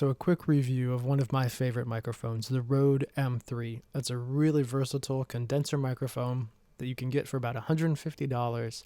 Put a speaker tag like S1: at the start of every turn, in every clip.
S1: So a quick review of one of my favorite microphones, the Rode M3. That's a really versatile condenser microphone that you can get for about $150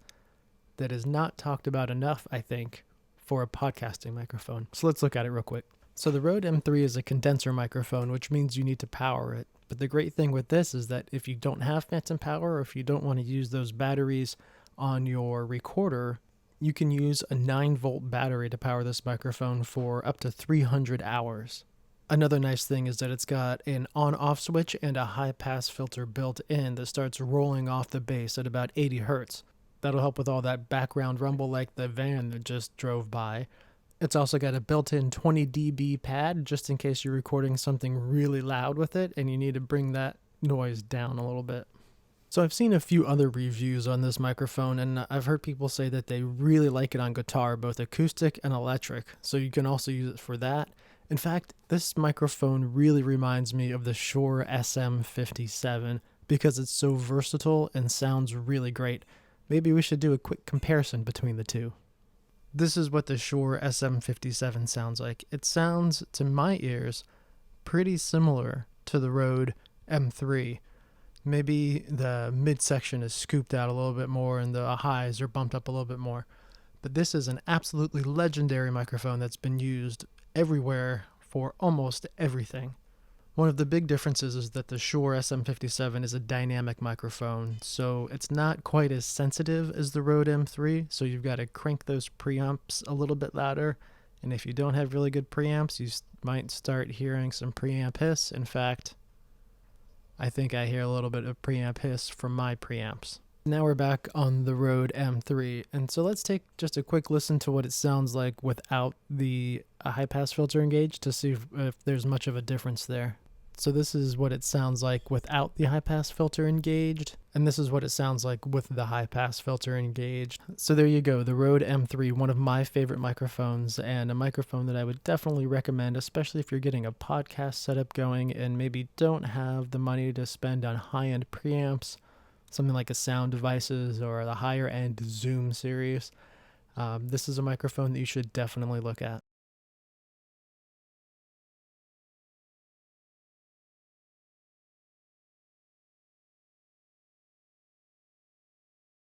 S1: that is not talked about enough, I think, for a podcasting microphone. So let's look at it real quick. So the Rode M3 is a condenser microphone, which means you need to power it. But the great thing with this is that if you don't have phantom power or if you don't want to use those batteries on your recorder, you can use a 9-volt battery to power this microphone for up to 300 hours. Another nice thing is that it's got an on-off switch and a high-pass filter built in that starts rolling off the bass at about 80 hertz. That'll help with all that background rumble like the van that just drove by. It's also got a built-in 20 dB pad just in case you're recording something really loud with it and you need to bring that noise down a little bit. So I've seen a few other reviews on this microphone, and I've heard people say that they really like it on guitar, both acoustic and electric, so you can also use it for that. In fact, this microphone really reminds me of the Shure SM57 because it's so versatile and sounds really great. Maybe we should do a quick comparison between the two. This is what the Shure SM57 sounds like. It sounds, to my ears, pretty similar to the Rode M3. Maybe the midsection is scooped out a little bit more and the highs are bumped up a little bit more. But this is an absolutely legendary microphone that's been used everywhere for almost everything. One of the big differences is that the Shure SM57 is a dynamic microphone, so it's not quite as sensitive as the Rode M3, so you've got to crank those preamps a little bit louder. And if you don't have really good preamps, you might start hearing some preamp hiss. In fact, I think I hear a little bit of preamp hiss from my preamps. Now we're back on the Rode M3, and so let's take just a quick listen to what it sounds like without the high-pass filter engaged to see if there's much of a difference there. So this is what it sounds like without the high-pass filter engaged, and this is what it sounds like with the high-pass filter engaged. So there you go, the Rode M3, one of my favorite microphones, and a microphone that I would definitely recommend, especially if you're getting a podcast setup going and maybe don't have the money to spend on high-end preamps, something like a Sound Devices or the higher-end Zoom series. This is a microphone that you should definitely look at.